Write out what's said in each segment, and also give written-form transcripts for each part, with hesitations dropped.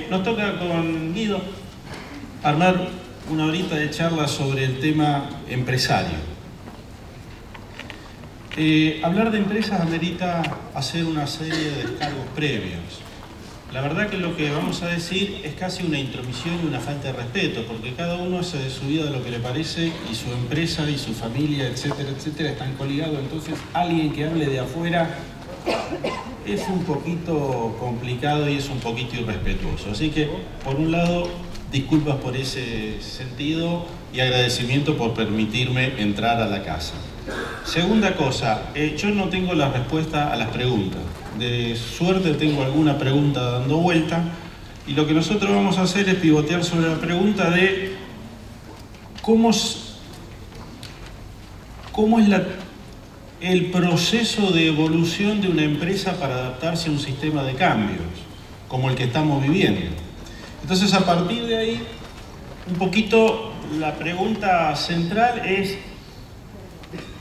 nos toca con Guido armar una horita de charla sobre el tema empresario. Hablar de empresas amerita hacer una serie de descargos previos. La verdad que lo que vamos a decir es casi una intromisión y una falta de respeto, porque cada uno hace de su vida lo que le parece y su empresa y su familia, etcétera, etcétera, están coligados. Entonces, alguien que hable de afuera es un poquito complicado y es un poquito irrespetuoso. Así que, por un lado, disculpas por ese sentido y agradecimiento por permitirme entrar a la casa. Segunda cosa, yo no tengo la respuesta a las preguntas. De suerte tengo alguna pregunta dando vuelta y lo que nosotros vamos a hacer es pivotear sobre la pregunta de cómo es el proceso de evolución de una empresa para adaptarse a un sistema de cambios como el que estamos viviendo. Entonces, a partir de ahí, un poquito la pregunta central es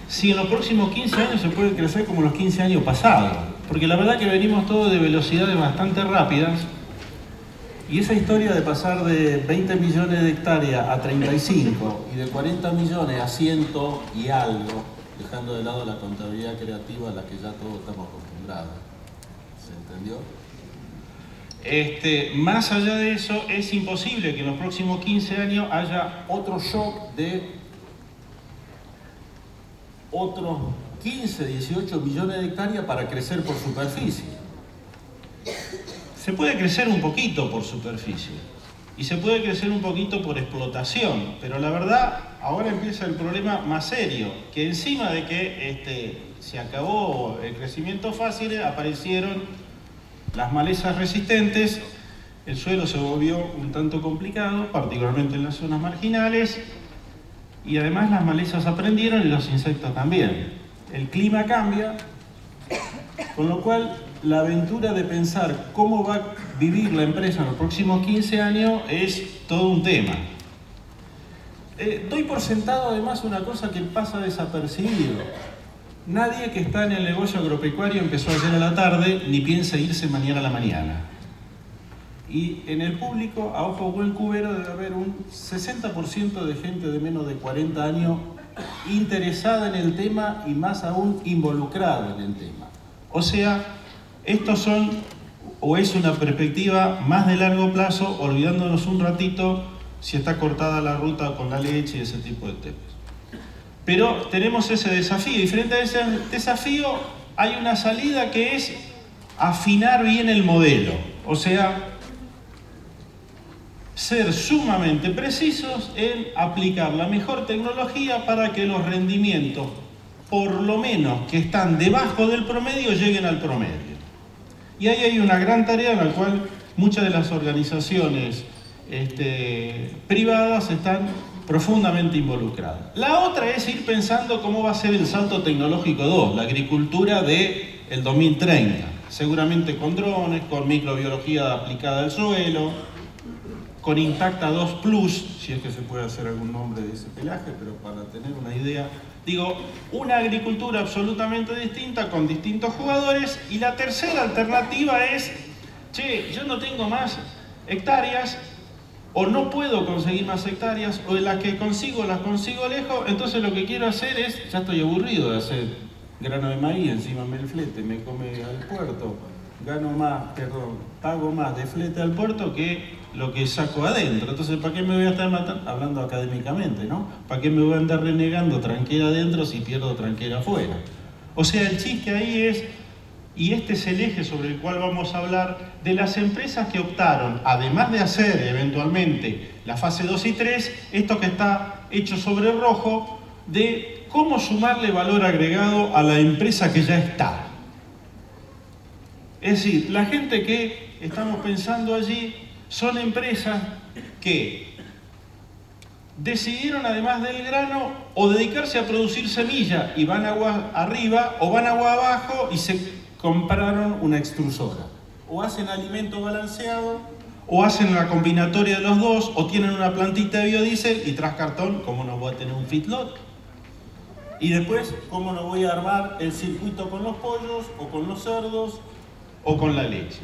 si en los próximos 15 años se puede crecer como los 15 años pasados. Porque la verdad que venimos todos de velocidades bastante rápidas y esa historia de pasar de 20 millones de hectáreas a 35 y de 40 millones a 100 y algo, dejando de lado la contabilidad creativa a la que ya todos estamos acostumbrados. ¿Se entendió? Más allá de eso, es imposible que en los próximos 15 años haya otro shock de otros 15, 18 millones de hectáreas para crecer por superficie. Se puede crecer un poquito por superficie y se puede crecer un poquito por explotación, pero la verdad ahora empieza el problema más serio, que encima de que se acabó el crecimiento fácil, aparecieron las malezas resistentes, el suelo se volvió un tanto complicado, particularmente en las zonas marginales, y además las malezas aprendieron y los insectos también. El clima cambia, con lo cual la aventura de pensar cómo va a vivir la empresa en los próximos 15 años es todo un tema. Doy por sentado además una cosa que pasa desapercibido. Nadie que está en el negocio agropecuario empezó ayer a la tarde ni piensa irse mañana a la mañana. Y en el público, a ojo buen cubero, debe haber un 60% de gente de menos de 40 años interesada en el tema y más aún involucrada en el tema. O sea, estos son, o es una perspectiva más de largo plazo, olvidándonos un ratito si está cortada la ruta con la leche y ese tipo de temas. Pero tenemos ese desafío y frente a ese desafío hay una salida que es afinar bien el modelo. O sea, ser sumamente precisos en aplicar la mejor tecnología para que los rendimientos, por lo menos que están debajo del promedio, lleguen al promedio. Y ahí hay una gran tarea en la cual muchas de las organizaciones privadas están profundamente involucradas. La otra es ir pensando cómo va a ser el salto tecnológico 2, la agricultura del 2030. Seguramente con drones, con microbiología aplicada al suelo, con Intacta 2 Plus, si es que se puede hacer algún nombre de ese pelaje, pero para tener una idea, digo, una agricultura absolutamente distinta con distintos jugadores. Y la tercera alternativa es, che, yo no tengo más hectáreas, o no puedo conseguir más hectáreas, o de las que consigo las consigo lejos, entonces lo que quiero hacer es, ya estoy aburrido de hacer grano de maíz, encima me el flete, me come al puerto, pago más de flete al puerto que lo que saco adentro. Entonces, ¿para qué me voy a estar matando? Hablando académicamente, ¿no? ¿Para qué me voy a andar renegando tranquera adentro si pierdo tranquera afuera? O sea, el chiste ahí es, y este es el eje sobre el cual vamos a hablar, de las empresas que optaron, además de hacer eventualmente la fase 2 y 3, esto que está hecho sobre rojo, de cómo sumarle valor agregado a la empresa que ya está. Es decir, la gente que estamos pensando allí son empresas que decidieron, además del grano, o dedicarse a producir semilla y van agua arriba o van agua abajo y se compraron una extrusora. O hacen alimento balanceado, o hacen la combinatoria de los dos, o tienen una plantita de biodiesel y tras cartón, ¿cómo no voy a tener un feedlot? Y después, ¿cómo no voy a armar el circuito con los pollos, o con los cerdos, o con la leche?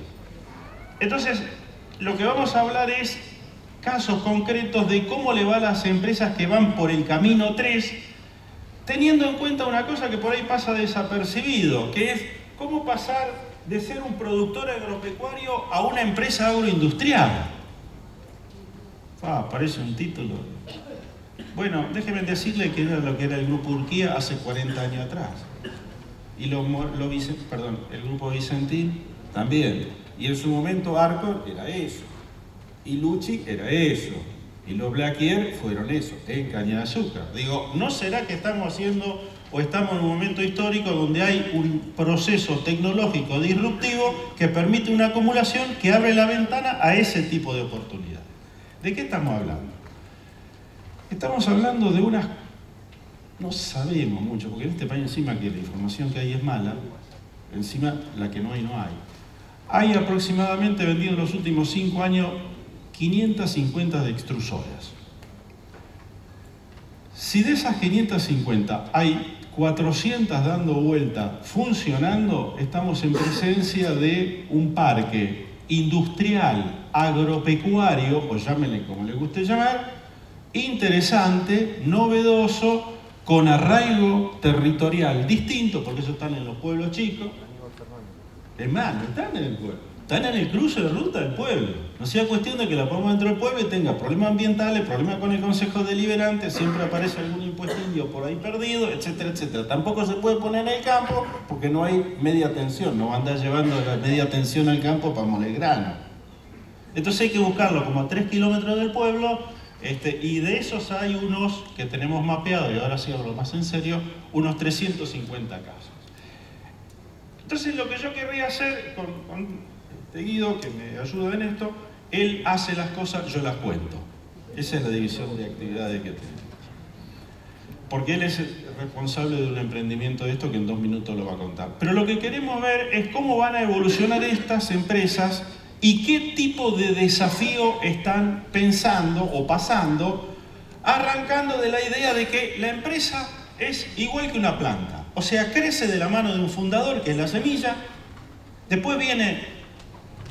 Entonces, lo que vamos a hablar es casos concretos de cómo le va a las empresas que van por el camino 3, teniendo en cuenta una cosa que por ahí pasa desapercibido, que es cómo pasar de ser un productor agropecuario a una empresa agroindustrial. Parece un título. Bueno, déjenme decirle que era lo que era el Grupo Urquía hace 40 años atrás. Y el Grupo Vicentín también. Y en su momento Arcor era eso. Y Lucci era eso. Y los Blaquier fueron eso, en caña de azúcar. Digo, ¿no será que estamos haciendo o estamos en un momento histórico donde hay un proceso tecnológico disruptivo que permite una acumulación que abre la ventana a ese tipo de oportunidades? ¿De qué estamos hablando? Estamos hablando de unas... No sabemos mucho, porque en este país encima que la información que hay es mala, encima la que no hay, no hay. Hay aproximadamente vendido en los últimos 5 años 550 de extrusoras. Si de esas 550 hay 400 dando vuelta, funcionando, estamos en presencia de un parque industrial, agropecuario, o llámenle como le guste llamar, interesante, novedoso, con arraigo territorial distinto, porque eso están en los pueblos chicos. Es más, no están en el pueblo, están en el cruce de ruta del pueblo. No sea cuestión de que la pongamos dentro del pueblo y tenga problemas ambientales, problemas con el Consejo Deliberante, siempre aparece algún impuesto indio por ahí perdido, etcétera, etcétera. Tampoco se puede poner en el campo porque no hay media tensión, no va a andar llevando la media tensión al campo para moler grano. Entonces hay que buscarlo como a 3 kilómetros del pueblo. Y de esos hay unos que tenemos mapeados, y ahora sí hablo más en serio, unos 350 casos. Entonces lo que yo querría hacer con Guido, que me ayuda en esto, él hace las cosas, yo las cuento. Esa es la división de actividades que tenemos. Porque él es el responsable de un emprendimiento de esto que en 2 minutos lo va a contar. Pero lo que queremos ver es cómo van a evolucionar estas empresas y qué tipo de desafío están pensando o pasando, arrancando de la idea de que la empresa es igual que una planta. O sea, crece de la mano de un fundador, que es la semilla, después viene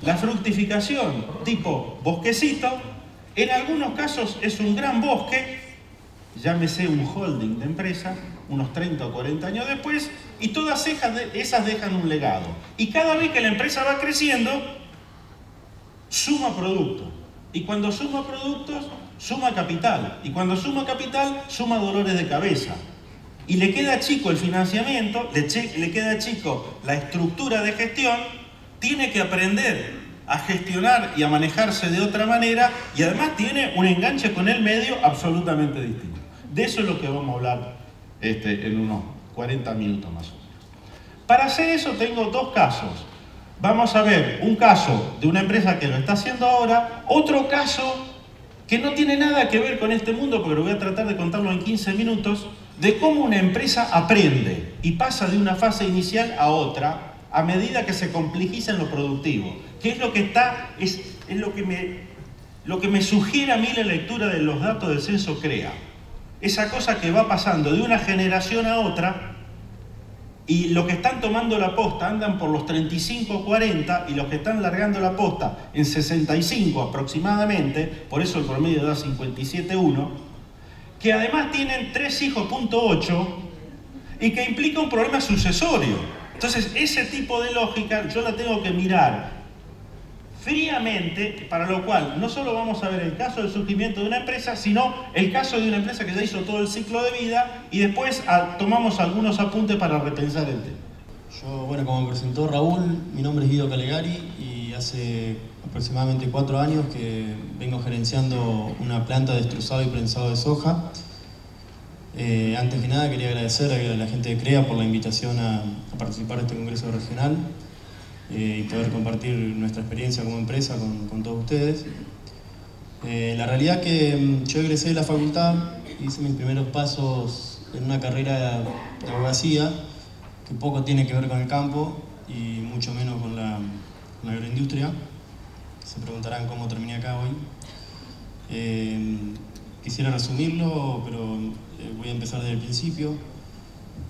la fructificación, tipo bosquecito, en algunos casos es un gran bosque, llámese un holding de empresa, unos 30 o 40 años después, y todas esas dejan un legado. Y cada vez que la empresa va creciendo, suma productos. Y cuando suma productos, suma capital. Y cuando suma capital, suma dolores de cabeza. Y le queda chico el financiamiento, le queda chico la estructura de gestión, tiene que aprender a gestionar y a manejarse de otra manera, y además tiene un enganche con el medio absolutamente distinto. De eso es lo que vamos a hablar en unos 40 minutos más o menos. Para hacer eso tengo 2 casos. Vamos a ver un caso de una empresa que lo está haciendo ahora, otro caso que no tiene nada que ver con este mundo, porque lo voy a tratar de contarlo en 15 minutos, de cómo una empresa aprende y pasa de una fase inicial a otra a medida que se complejiza en lo productivo. ¿Qué es lo que es lo que me sugiere a mí la lectura de los datos del censo CREA? Esa cosa que va pasando de una generación a otra. Y los que están tomando la posta andan por los 35, 40, y los que están largando la posta en 65 aproximadamente, por eso el promedio da 57,1, que además tienen 3 hijos, .8, y que implica un problema sucesorio. Entonces, ese tipo de lógica yo la tengo que mirar fríamente, para lo cual no solo vamos a ver el caso del surgimiento de una empresa, sino el caso de una empresa que ya hizo todo el ciclo de vida, y después tomamos algunos apuntes para repensar el tema. Bueno, como me presentó Raúl, mi nombre es Guido Calegari y hace aproximadamente 4 años que vengo gerenciando una planta de extrusado y prensado de soja. Antes que nada quería agradecer a la gente de CREA por la invitación a participar de este congreso regional. Y poder compartir nuestra experiencia como empresa con todos ustedes. La realidad que yo egresé de la facultad, hice mis primeros pasos en una carrera de abogacía que poco tiene que ver con el campo y mucho menos con la agroindustria. Se preguntarán cómo terminé acá hoy. Quisiera resumirlo, pero voy a empezar desde el principio.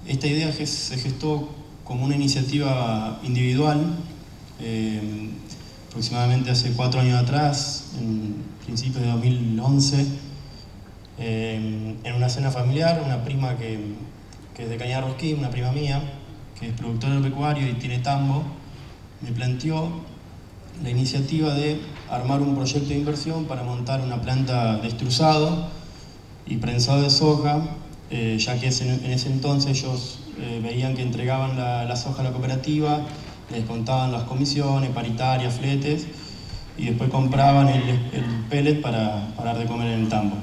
Esta idea se gestó como una iniciativa individual. aproximadamente hace 4 años atrás, en principios de 2011, en una cena familiar, una prima que es de Cañada Rosquín, una prima mía, que es productora agropecuario y tiene tambo, me planteó la iniciativa de armar un proyecto de inversión para montar una planta de extrusado y prensado de soja, ya que en ese entonces ellos veían que entregaban la soja a la cooperativa, les contaban las comisiones, paritarias, fletes, y después compraban el pellet para dar de comer en el tambo.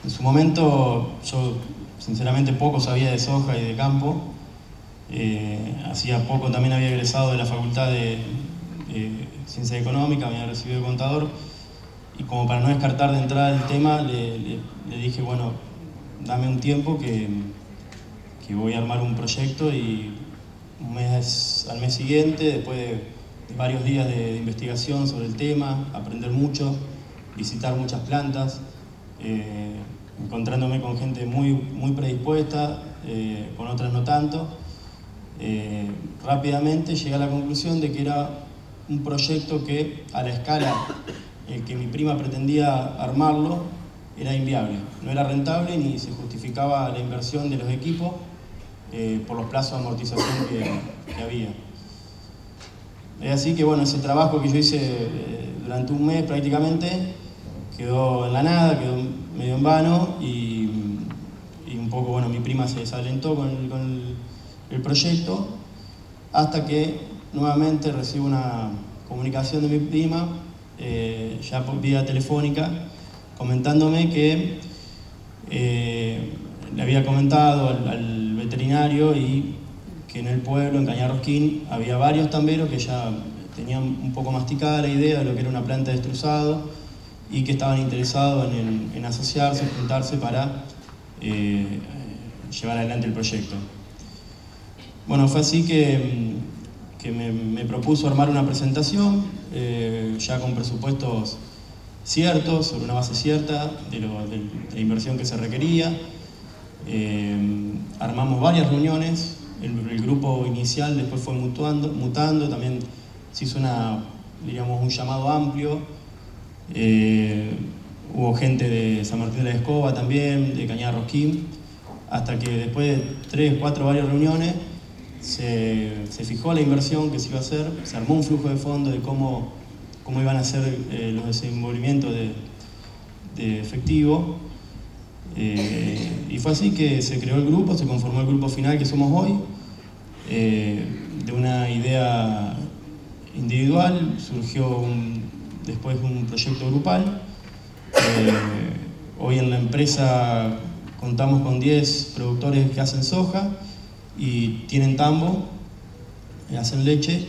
En su momento yo sinceramente poco sabía de soja y de campo. Hacía poco también había egresado de la Facultad de Ciencia Económica, me había recibido de contador, y como para no descartar de entrada el tema, le dije, bueno, dame un tiempo que voy a armar un proyecto, y al mes siguiente, después de varios días de investigación sobre el tema, aprender mucho, visitar muchas plantas, encontrándome con gente muy predispuesta, con otras no tanto, rápidamente llegué a la conclusión de que era un proyecto que a la escala que mi prima pretendía armarlo era inviable, no era rentable ni se justificaba la inversión de los equipos por los plazos de amortización que había. Es así que bueno, ese trabajo que yo hice durante un mes prácticamente quedó en la nada, quedó medio en vano, y un poco, bueno, mi prima se desalentó con el proyecto, hasta que nuevamente recibo una comunicación de mi prima, ya por vía telefónica, comentándome que le había comentado al veterinario y que en el pueblo, en Cañada Rosquín, había varios tamberos que ya tenían un poco masticada la idea de lo que era una planta de extrusado y que estaban interesados en asociarse, juntarse para llevar adelante el proyecto. Bueno, fue así que me propuso armar una presentación, ya con presupuestos ciertos, sobre una base cierta de la inversión que se requería. Armamos varias reuniones, el grupo inicial después fue mutando, también se hizo un llamado amplio. Hubo gente de San Martín de la Escoba también, de Cañada Rosquín, hasta que después de 3, 4 varias reuniones se fijó la inversión que se iba a hacer, se armó un flujo de fondo de cómo iban a ser los desenvolvimientos de efectivo, y fue así que se creó el grupo, se conformó el grupo final que somos hoy. De una idea individual surgió después un proyecto grupal. Hoy en la empresa contamos con 10 productores que hacen soja y tienen tambo, hacen leche.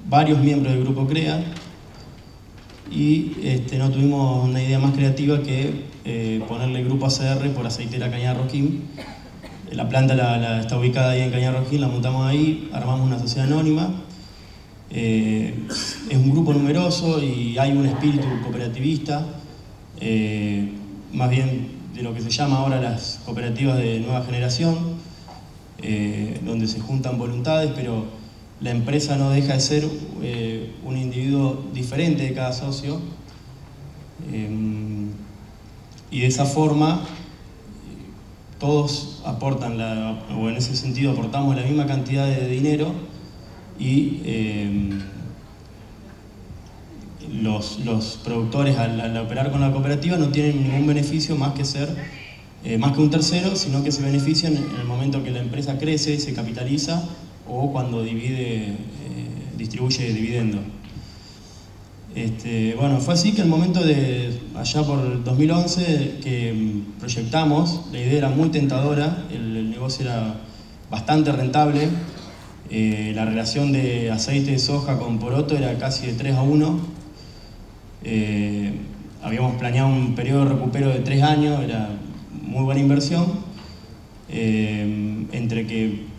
Varios miembros del grupo CREA, y no tuvimos una idea más creativa que ponerle grupo ACR por Aceitera Cañada Rosquín. La planta está ubicada ahí en Cañada Rosquín, la montamos ahí, armamos una sociedad anónima. Es un grupo numeroso y hay un espíritu cooperativista, más bien de lo que se llama ahora las cooperativas de nueva generación, donde se juntan voluntades, pero la empresa no deja de ser un individuo diferente de cada socio, y de esa forma todos aportan, o en ese sentido aportamos la misma cantidad de dinero, y los productores al operar con la cooperativa no tienen ningún beneficio más que un tercero, sino que se benefician en el momento que la empresa crece, se capitaliza, o cuando distribuye dividendo. Bueno, fue así que el momento allá por 2011, que proyectamos, la idea era muy tentadora, el negocio era bastante rentable, la relación de aceite de soja con poroto era casi de 3-1, habíamos planeado un periodo de recupero de 3 años, era muy buena inversión, entre que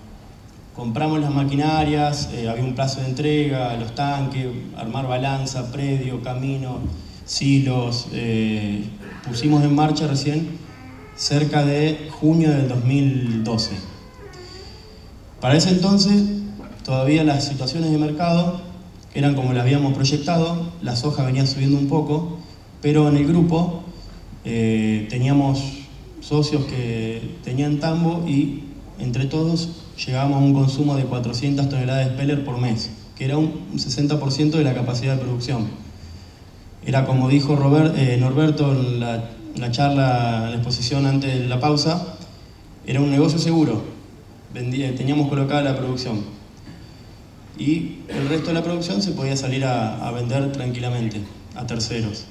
compramos las maquinarias, había un plazo de entrega, los tanques, armar balanza, predio, camino, silos. Pusimos en marcha recién cerca de junio del 2012. Para ese entonces todavía las situaciones de mercado eran como las habíamos proyectado, la soja venía subiendo un poco, pero en el grupo teníamos socios que tenían tambo y entre todos llegábamos a un consumo de 400 toneladas de speller por mes, que era un 60% de la capacidad de producción. Era como dijo Norberto en la charla, en la exposición antes de la pausa, era un negocio seguro, teníamos colocada la producción y el resto de la producción se podía salir a vender tranquilamente a terceros.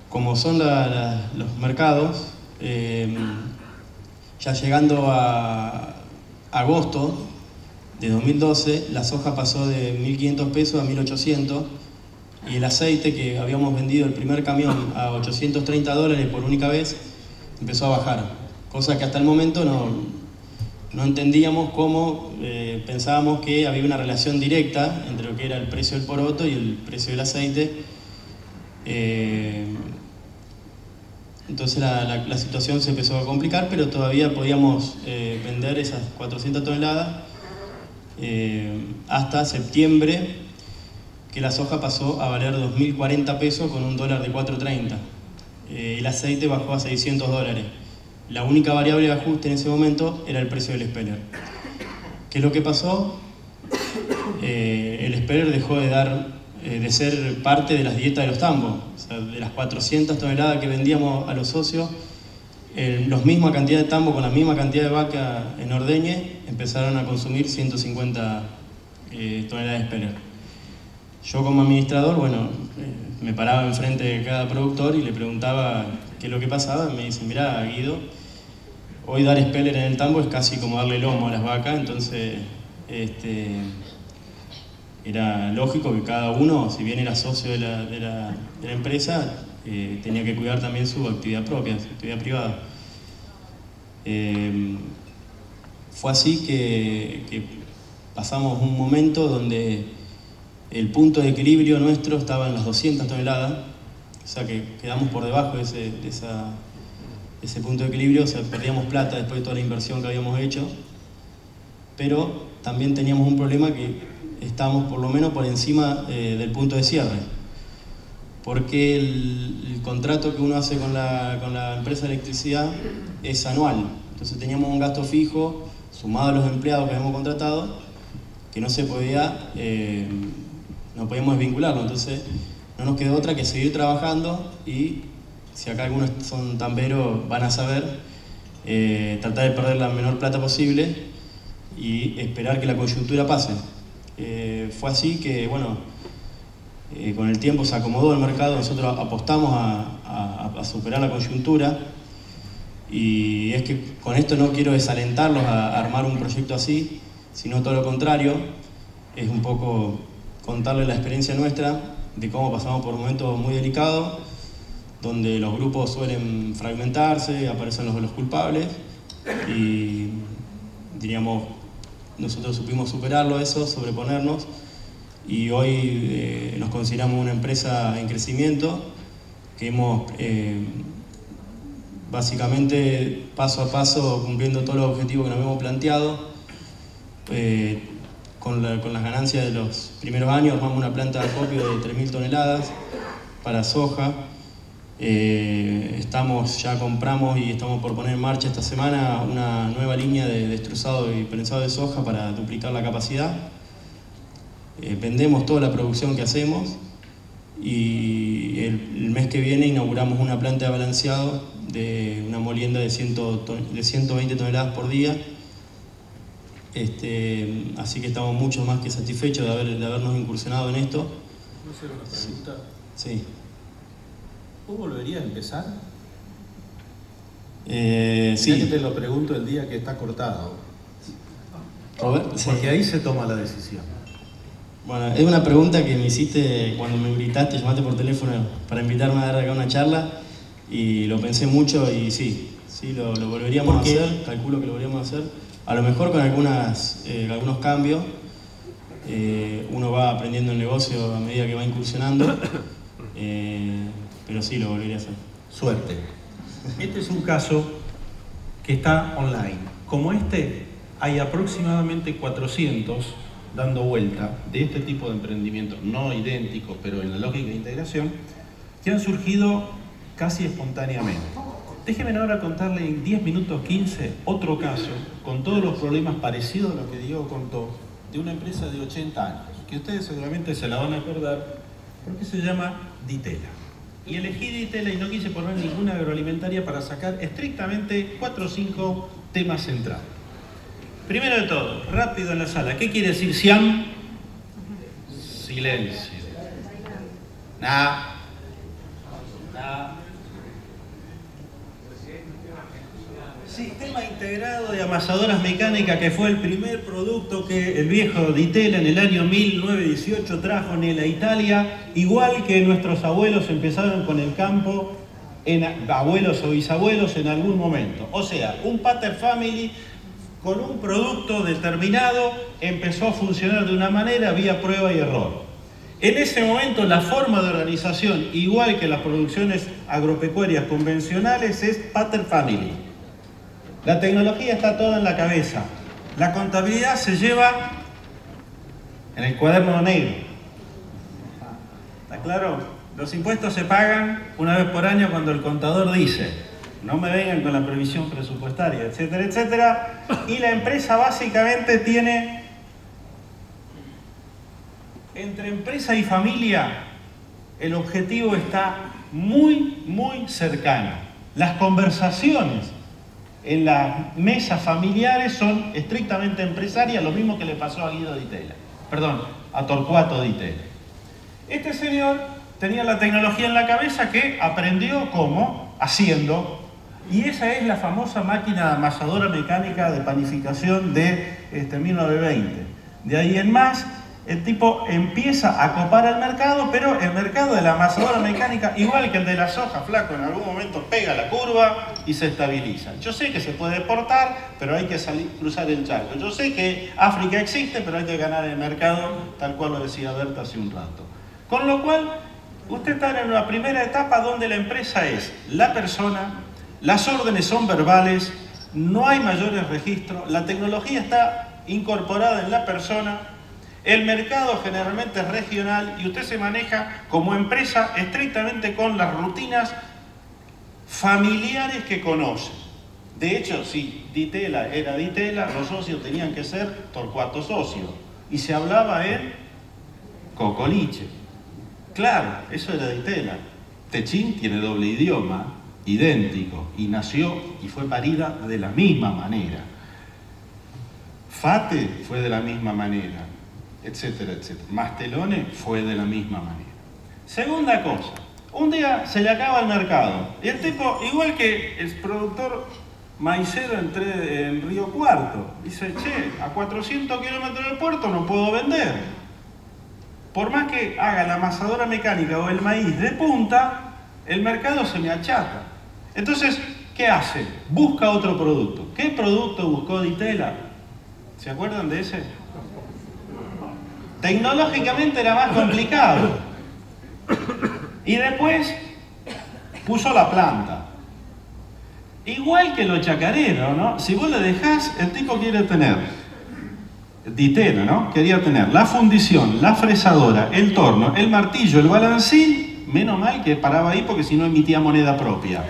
Como son los mercados, ya llegando a agosto de 2012, la soja pasó de 1.500 pesos a 1.800 y el aceite, que habíamos vendido el primer camión a $830 por única vez, empezó a bajar, cosa que hasta el momento no entendíamos cómo, pensábamos que había una relación directa entre lo que era el precio del poroto y el precio del aceite. Entonces la situación se empezó a complicar, pero todavía podíamos vender esas 400 toneladas hasta septiembre, que la soja pasó a valer 2.040 pesos con un dólar de 4.30. El aceite bajó a $600. La única variable de ajuste en ese momento era el precio del speller. ¿Qué es lo que pasó? El speller dejó de ser parte de las dietas de los tambos. O sea, de las 400 toneladas que vendíamos a los socios, la misma cantidad de tambo con la misma cantidad de vaca en ordeñe empezaron a consumir 150 toneladas de speller. Yo como administrador, bueno, me paraba enfrente de cada productor y le preguntaba qué es lo que pasaba. Y me dicen, mirá, Guido, hoy dar speller en el tambo es casi como darle lomo a las vacas, entonces era lógico que cada uno, si bien era socio de la empresa, tenía que cuidar también su actividad propia, su actividad privada. Fue así que pasamos un momento donde el punto de equilibrio nuestro estaba en las 200 toneladas, o sea que quedamos por debajo de ese punto de equilibrio, o sea, perdíamos plata después de toda la inversión que habíamos hecho, pero también teníamos un problema que estábamos por lo menos por encima del punto de cierre, porque el contrato que uno hace con la empresa de electricidad es anual, entonces teníamos un gasto fijo sumado a los empleados que habíamos contratado que no se podía, no podíamos desvincularlo, entonces no nos quedó otra que seguir trabajando y, si acá algunos son tamberos van a saber, tratar de perder la menor plata posible y esperar que la coyuntura pase. Fue así que, bueno, con el tiempo se acomodó el mercado, nosotros apostamos a superar la coyuntura, y es que con esto no quiero desalentarlos a armar un proyecto así, sino todo lo contrario, es un poco contarles la experiencia nuestra de cómo pasamos por momentos muy delicados, donde los grupos suelen fragmentarse, aparecen los culpables, y diríamos, nosotros supimos superarlo eso, sobreponernos, y hoy nos consideramos una empresa en crecimiento, que hemos básicamente paso a paso cumpliendo todos los objetivos que nos habíamos planteado. Con las ganancias de los primeros años armamos una planta de acopio de 3.000 toneladas para soja. Ya compramos y estamos por poner en marcha esta semana una nueva línea de destrozado y prensado de soja para duplicar la capacidad. Vendemos toda la producción que hacemos y el mes que viene inauguramos una planta de balanceado de una molienda de 120 toneladas por día. Así que estamos mucho más que satisfechos de habernos incursionado en esto. ¿Puedo hacer una pregunta? Sí. ¿Vos volverías a empezar? Sí. Ya que te lo pregunto el día que está cortado. Robert, Porque sí. ahí se toma la decisión. Bueno, es una pregunta que me hiciste cuando me invitaste, llamaste por teléfono para invitarme a dar acá una charla, y lo pensé mucho y sí, lo volveríamos a hacer, calculo que lo volveríamos a hacer. A lo mejor con algunos cambios, uno va aprendiendo el negocio a medida que va incursionando, pero sí lo volvería a hacer. Suerte. Este es un caso que está online. Como este, hay aproximadamente 400 dando vuelta de este tipo de emprendimientos, no idénticos, pero en la lógica de integración, que han surgido casi espontáneamente. Déjenme ahora contarle en 10 minutos 15 otro caso, con todos los problemas parecidos a lo que Diego contó, de una empresa de 80 años, que ustedes seguramente se la van a acordar, porque se llama Ditela. Y elegí Ditela y no quise poner ninguna agroalimentaria para sacar estrictamente 4 o 5 temas centrales. Primero de todo, rápido en la sala, ¿qué quiere decir Siam? Silencio. Nah. Sistema integrado de amasadoras mecánicas, que fue el primer producto que el viejo Ditela en el año 1918 trajo en la Italia, igual que nuestros abuelos empezaron con el campo, abuelos o bisabuelos en algún momento. O sea, un pater family con un producto determinado empezó a funcionar de una manera, vía prueba y error. En ese momento la forma de organización, igual que las producciones agropecuarias convencionales, es pater family. La tecnología está toda en la cabeza. La contabilidad se lleva en el cuaderno negro. ¿Está claro? Los impuestos se pagan una vez por año cuando el contador dice: no me vengan con la previsión presupuestaria, etcétera, etcétera. Y la empresa básicamente tiene, entre empresa y familia, el objetivo está muy, muy cercano. Las conversaciones en las mesas familiares son estrictamente empresarias, lo mismo que le pasó a Guido Ditela, perdón, a Torcuato Ditela. Este señor tenía la tecnología en la cabeza que aprendió cómo, haciendo, y esa es la famosa máquina amasadora mecánica de panificación de 1920. De ahí en más, el tipo empieza a copar el mercado, pero el mercado de la amasadora mecánica, igual que el de la soja, flaco, en algún momento pega la curva y se estabiliza. Yo sé que se puede exportar, pero hay que cruzar el charco. Yo sé que África existe, pero hay que ganar el mercado, tal cual lo decía Berta hace un rato. Con lo cual, usted está en una primera etapa donde la empresa es la persona, las órdenes son verbales, no hay mayores registros, la tecnología está incorporada en la persona. El mercado generalmente es regional y usted se maneja como empresa estrictamente con las rutinas familiares que conoce. De hecho, si Ditela era Ditela, los socios tenían que ser Torcuato socio. Y se hablaba en Cocoliche. Claro, eso era Ditela. Techín tiene doble idioma, idéntico, y nació y fue parida de la misma manera. Fate fue de la misma manera, etcétera, etcétera. Mastelone fue de la misma manera. Segunda cosa, un día se le acaba el mercado y el tipo, igual que el productor maicero en Río Cuarto, dice: che, a 400 kilómetros del puerto no puedo vender. Por más que haga la amasadora mecánica o el maíz de punta, el mercado se me achata. Entonces, ¿qué hace? Busca otro producto. ¿Qué producto buscó Ditela? ¿Se acuerdan de ese? Tecnológicamente era más complicado. Y después puso la planta. Igual que los chacareros, ¿no? Si vos le dejás, el tipo quiere tener, Ditela, ¿no? Quería tener la fundición, la fresadora, el torno, el martillo, el balancín. Menos mal que paraba ahí porque si no emitía moneda propia.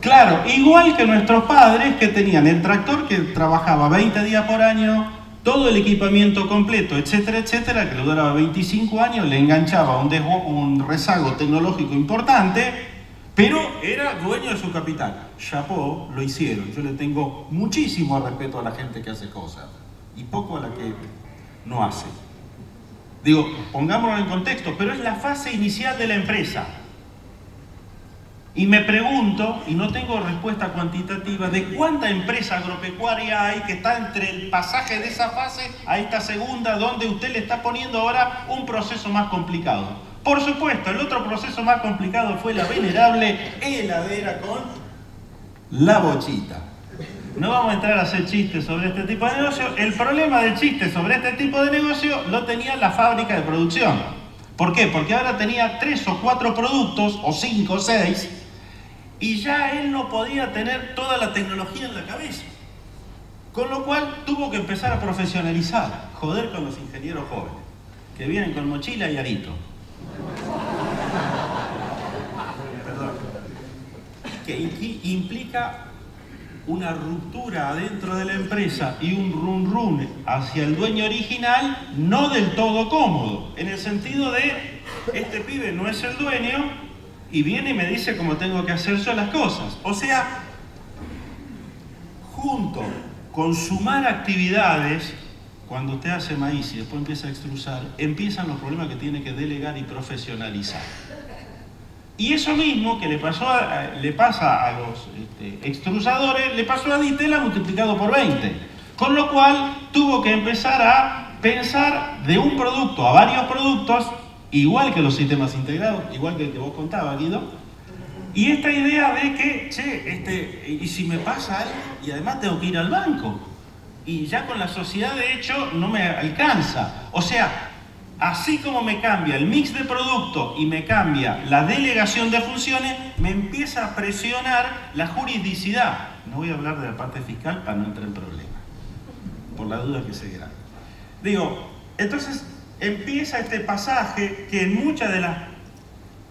Claro, igual que nuestros padres que tenían el tractor que trabajaba 20 días por año, todo el equipamiento completo, etcétera, etcétera, que le duraba 25 años, le enganchaba un rezago tecnológico importante, pero era dueño de su capital. Chapó, lo hicieron. Yo le tengo muchísimo respeto a la gente que hace cosas y poco a la que no hace. Digo, pongámoslo en contexto, pero es la fase inicial de la empresa. Y me pregunto, y no tengo respuesta cuantitativa, de cuánta empresa agropecuaria hay que está entre el pasaje de esa fase a esta segunda, donde usted le está poniendo ahora un proceso más complicado. Por supuesto, el otro proceso más complicado fue la venerable heladera con la bochita. No vamos a entrar a hacer chistes sobre este tipo de negocio. El problema del chiste sobre este tipo de negocio lo tenía la fábrica de producción. ¿Por qué? Porque ahora tenía 3 o 4 productos, o 5 o 6, y ya él no podía tener toda la tecnología en la cabeza. Con lo cual tuvo que empezar a profesionalizar, joder con los ingenieros jóvenes, que vienen con mochila y arito. Perdón. Que implica una ruptura adentro de la empresa y un run hacia el dueño original no del todo cómodo, en el sentido de, este pibe no es el dueño y viene y me dice cómo tengo que hacer yo las cosas. O sea, junto con sumar actividades, cuando usted hace maíz y después empieza a extrusar, empiezan los problemas que tiene que delegar y profesionalizar. Y eso mismo que le pasa a los extrusadores, le pasó a Di Tella multiplicado por 20. Con lo cual tuvo que empezar a pensar de un producto a varios productos, igual que los sistemas integrados, igual que el que vos contabas, Guido. Y esta idea de que, che, y si me pasa algo, y además tengo que ir al banco, y ya con la sociedad de hecho no me alcanza. O sea, así como me cambia el mix de producto y me cambia la delegación de funciones, me empieza a presionar la juridicidad. No voy a hablar de la parte fiscal para no entrar en problemas, por la duda que se grave. Digo, entonces empieza este pasaje que en muchas de las,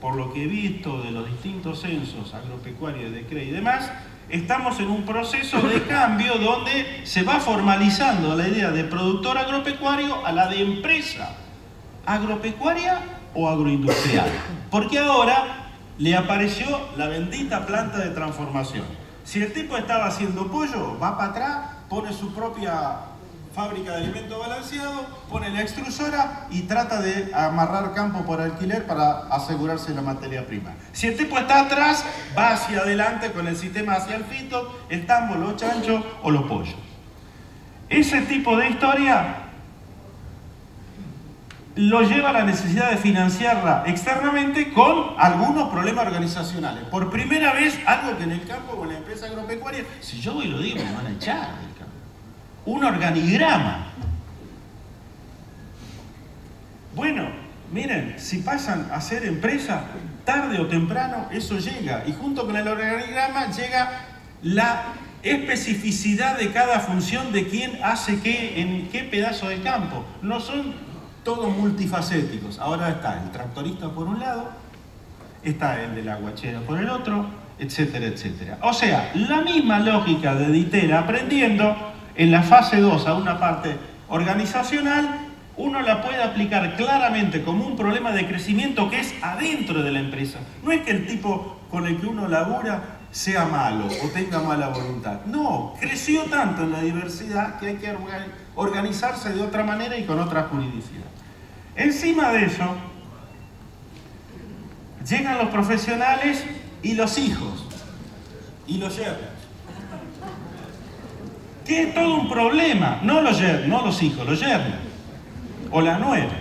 por lo que he visto de los distintos censos agropecuarios de CRE y demás, estamos en un proceso de cambio donde se va formalizando la idea de productor agropecuario a la de empresa agropecuaria o agroindustrial. Porque ahora le apareció la bendita planta de transformación. Si el tipo estaba haciendo pollo, va para atrás, pone su propia fábrica de alimentos balanceados, pone la extrusora y trata de amarrar campo por alquiler para asegurarse la materia prima. Si el tipo está atrás, va hacia adelante con el sistema hacia el fito, el tambo, los chanchos o los pollos. Ese tipo de historia lo lleva a la necesidad de financiarla externamente con algunos problemas organizacionales. Por primera vez, algo que en el campo o en la empresa agropecuaria, si yo voy y lo digo, me van a echar del campo. Un organigrama. Bueno, miren, si pasan a ser empresa, tarde o temprano eso llega. Y junto con el organigrama llega la especificidad de cada función de quién hace qué en qué pedazo del campo. No son todos multifacéticos. Ahora está el tractorista por un lado, está el de la guachera por el otro, etcétera, etcétera. O sea, la misma lógica de Di Tella aprendiendo en la fase 2 a una parte organizacional, uno la puede aplicar claramente como un problema de crecimiento que es adentro de la empresa. No es que el tipo con el que uno labura sea malo o tenga mala voluntad. No, creció tanto en la diversidad que hay que organizarse de otra manera y con otra juridicidad. Encima de eso, llegan los profesionales y los hijos y los yernos. Que es todo un problema, no los hijos, los yernos o la nuera.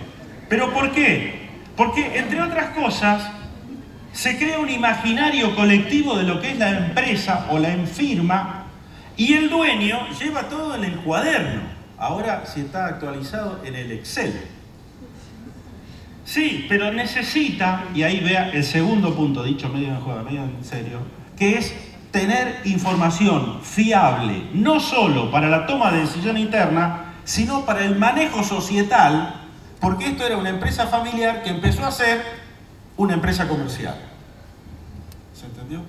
¿Pero por qué? Porque, entre otras cosas, se crea un imaginario colectivo de lo que es la empresa o la firma y el dueño lleva todo en el cuaderno. Ahora sí está actualizado en el Excel. Sí, pero necesita, y ahí vea el segundo punto, dicho medio en juego, medio en serio, que es tener información fiable, no solo para la toma de decisión interna, sino para el manejo societal, porque esto era una empresa familiar que empezó a ser una empresa comercial. ¿Se entendió?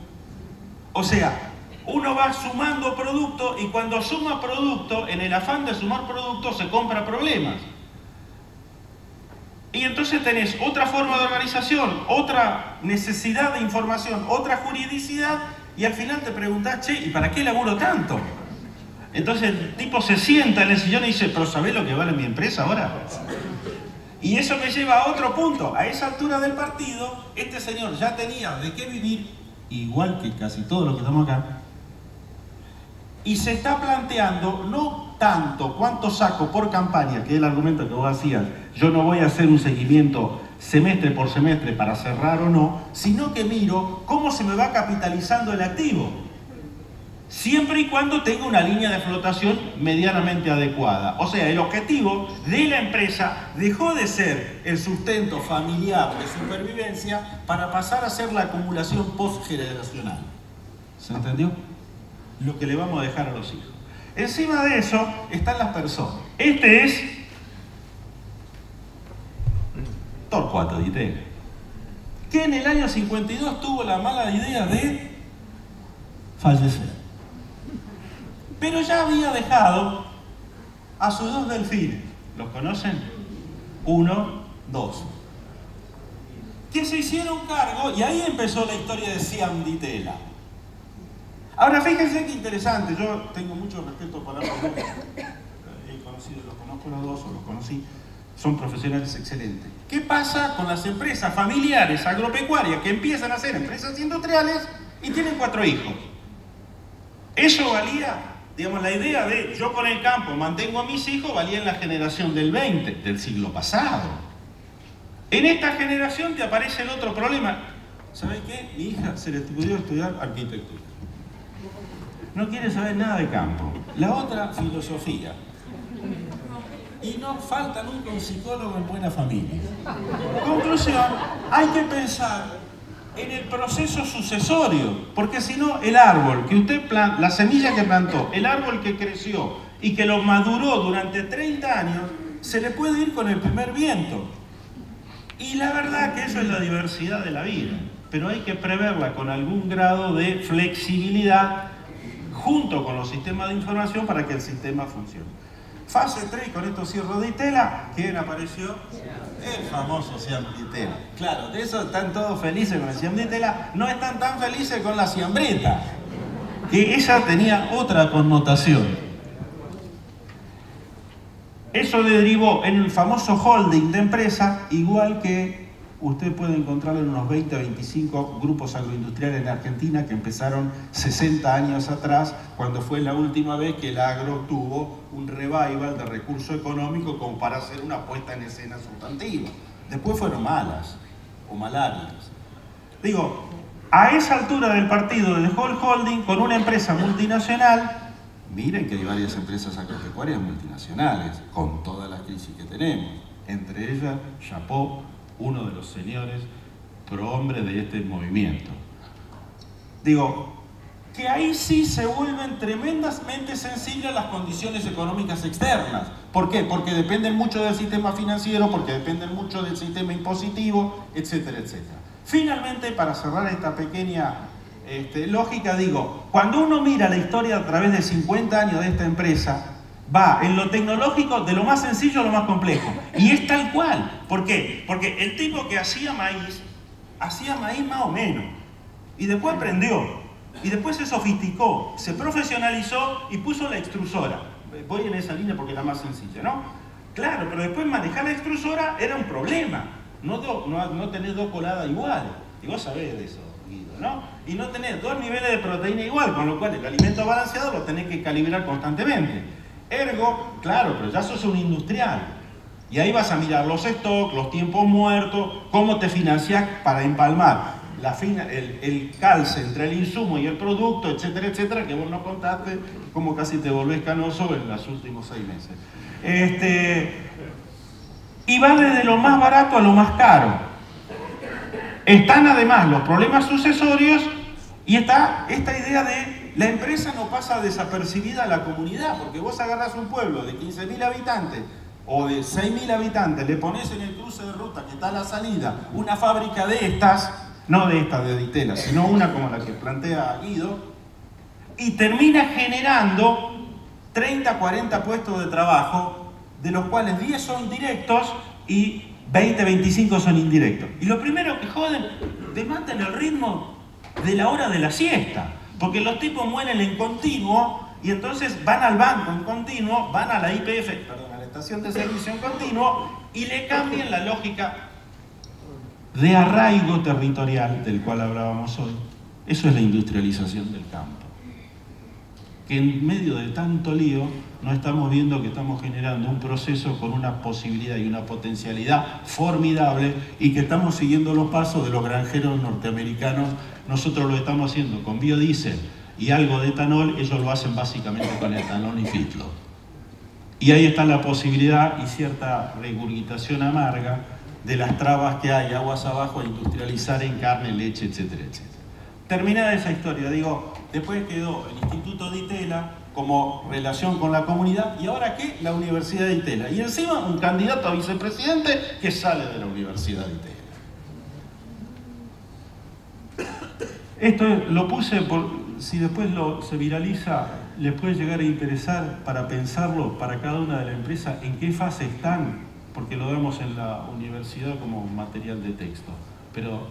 O sea, uno va sumando producto y cuando suma producto, en el afán de sumar producto, se compra problemas. Y entonces tenés otra forma de organización, otra necesidad de información, otra juridicidad, y al final te preguntás, che, ¿y para qué laburo tanto? Entonces el tipo se sienta en el sillón y dice, ¿pero sabés lo que vale mi empresa ahora? Y eso me lleva a otro punto. A esa altura del partido, este señor ya tenía de qué vivir, igual que casi todos los que estamos acá, y se está planteando no tanto cuánto saco por campaña, que es el argumento que vos hacías, yo no voy a hacer un seguimiento semestre por semestre para cerrar o no, sino que miro cómo se me va capitalizando el activo, siempre y cuando tenga una línea de flotación medianamente adecuada. O sea, el objetivo de la empresa dejó de ser el sustento familiar de supervivencia para pasar a ser la acumulación postgeneracional. ¿Se entendió? Lo que le vamos a dejar a los hijos. Encima de eso están las personas. Este es Torcuato Di Tella, que en el año 52 tuvo la mala idea de fallecer. Pero ya había dejado a sus 2 delfines. ¿Los conocen? 1, 2. Que se hicieron cargo, y ahí empezó la historia de Siam Di Tella. Ahora fíjense qué interesante, yo tengo mucho respeto para los dos, los conozco los dos, o los conocí, son profesionales excelentes. ¿Qué pasa con las empresas familiares agropecuarias que empiezan a ser empresas industriales y tienen 4 hijos? Eso valía, digamos, la idea de yo con el campo mantengo a mis hijos, valía en la generación del 20, del siglo pasado. En esta generación te aparece el otro problema. ¿Sabes qué? Mi hija se le ocurrió estudiar arquitectura. No quiere saber nada de campo. La otra, filosofía. Y no falta nunca un psicólogo en buena familia. Conclusión, hay que pensar en el proceso sucesorio, porque si no, el árbol que usted plantó, la semilla que plantó, el árbol que creció y que lo maduró durante 30 años, se le puede ir con el primer viento. Y la verdad que eso es la diversidad de la vida, pero hay que preverla con algún grado de flexibilidad junto con los sistemas de información para que el sistema funcione. Fase 3, con esto cierro, Di Tella. ¿Quién apareció? El famoso Siam Di Tella. Claro, de eso están todos felices con el Siam Di Tella, no están tan felices con la siambreta, que ella tenía otra connotación. Eso derivó en el famoso holding de empresa, igual que usted puede encontrarlo en unos 20 a 25 grupos agroindustriales en Argentina que empezaron 60 años atrás, cuando fue la última vez que el agro tuvo un revival de recurso económico como para hacer una puesta en escena sustantiva. Después fueron malas o malarias. Digo, a esa altura del partido dejó el holding con una empresa multinacional. Miren que hay varias empresas agropecuarias multinacionales, con toda la crisis que tenemos. Entre ellas, Chapó, uno de los señores prohombres de este movimiento. Digo, que ahí sí se vuelven tremendamente sensibles a las condiciones económicas externas. ¿Por qué? Porque dependen mucho del sistema financiero, porque dependen mucho del sistema impositivo, etcétera, etcétera. Finalmente, para cerrar esta pequeña lógica, digo, cuando uno mira la historia a través de 50 años de esta empresa, va en lo tecnológico de lo más sencillo a lo más complejo. Y es tal cual. ¿Por qué? Porque el tipo que hacía maíz más o menos. Y después aprendió. Y después se sofisticó, se profesionalizó y puso la extrusora. Voy en esa línea porque es la más sencilla, ¿no? Claro, pero después manejar la extrusora era un problema. No tener 2 coladas iguales. Y vos sabés de eso, Guido, ¿no? Y no tener 2 niveles de proteína igual, con lo cual el alimento balanceado lo tenés que calibrar constantemente. Ergo, claro, pero ya sos un industrial. Y ahí vas a mirar los stocks, los tiempos muertos, cómo te financiás para empalmar el calce entre el insumo y el producto, etcétera, etcétera, que vos no contaste, cómo casi te volvés canoso en los últimos 6 meses. Y va desde lo más barato a lo más caro. Están además los problemas sucesorios y está esta idea de la empresa no pasa desapercibida a la comunidad, porque vos agarrás un pueblo de 15.000 habitantes o de 6.000 habitantes, le pones en el cruce de ruta que está a la salida una fábrica de estas, no de estas de Di Tella, sino una como la que plantea Guido, y termina generando 30, 40 puestos de trabajo, de los cuales 10 son directos y 20, 25 son indirectos. Y lo primero que joden, demanden el ritmo de la hora de la siesta. Porque los tipos mueren en continuo y entonces van al banco en continuo, van a la YPF, perdón, a la estación de servicio en continuo y le cambian la lógica de arraigo territorial del cual hablábamos hoy. Eso es la industrialización del campo. Que en medio de tanto lío no estamos viendo que estamos generando un proceso con una posibilidad y una potencialidad formidable y que estamos siguiendo los pasos de los granjeros norteamericanos. Nosotros lo estamos haciendo con biodiesel y algo de etanol, ellos lo hacen básicamente con etanol y feedlot. Y ahí está la posibilidad y cierta regurgitación amarga de las trabas que hay aguas abajo a industrializar en carne, leche, etcétera, etcétera. Terminada esa historia, digo, después quedó el Instituto Di Tella, como relación con la comunidad. ¿Y ahora qué? La Universidad de Itela. Y encima un candidato a vicepresidente que sale de la Universidad de Itela. Esto lo puse por, si después se viraliza, les puede llegar a interesar para pensarlo para cada una de las empresas, en qué fase están, porque lo damos en la universidad como material de texto. Pero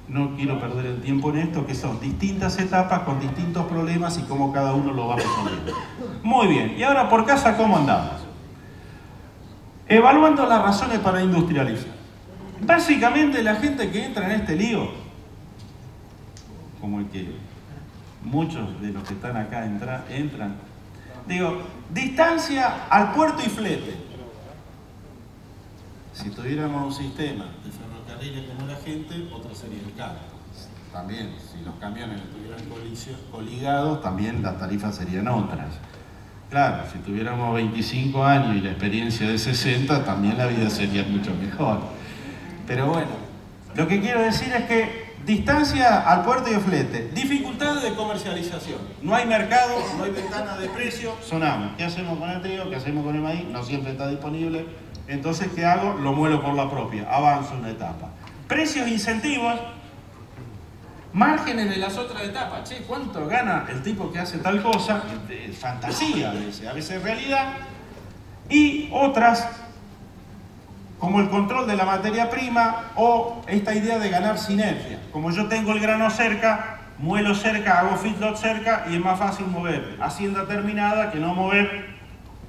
no quiero perder el tiempo en esto, que son distintas etapas con distintos problemas y cómo cada uno lo va resolviendo. Muy bien, y ahora por casa, ¿cómo andamos? Evaluando las razones para industrializar. Básicamente la gente que entra en este lío, como el que muchos de los que están acá entran, digo, distancia al puerto y flete. Si tuviéramos un sistema de ferrocarriles como la gente, otro sería el carro. También, si los camiones estuvieran coligados, también las tarifas serían otras. Claro, si tuviéramos 25 años y la experiencia de 60, también la vida sería mucho mejor. Pero bueno, lo que quiero decir es que distancia al puerto y el flete, dificultades de comercialización. No hay mercado, no hay ventana de precio, sonamos. ¿Qué hacemos con el trigo? ¿Qué hacemos con el maíz? No siempre está disponible. Entonces, ¿qué hago? Lo muelo por la propia, avanzo una etapa. Precios, incentivos, márgenes de las otras etapas. Che, ¿cuánto gana el tipo que hace tal cosa? Fantasía a veces realidad. Y otras, como el control de la materia prima o esta idea de ganar sinergia. Como yo tengo el grano cerca, muelo cerca, hago feedlot cerca y es más fácil mover hacienda terminada que no mover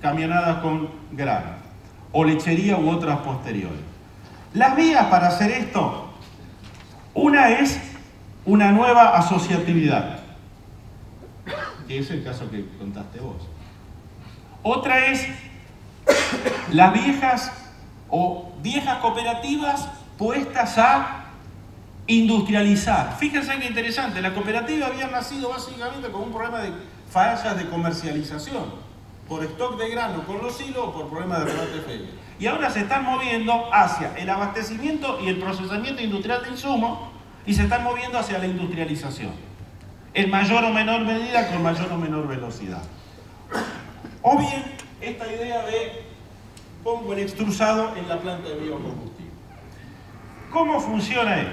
camionadas con grano. O lechería u otras posteriores. Las vías para hacer esto, una es una nueva asociatividad, que es el caso que contaste vos. Otra es las viejas cooperativas puestas a industrializar. Fíjense qué interesante, las cooperativas habían nacido básicamente con un problema de fallas de comercialización, por stock de grano con los hilos o por problemas de rebate feria. Y ahora se están moviendo hacia el abastecimiento y el procesamiento industrial de insumos y se están moviendo hacia la industrialización. En mayor o menor medida, con mayor o menor velocidad. O bien, esta idea de pongo el extrusado en la planta de biocombustible. ¿Cómo funciona esto?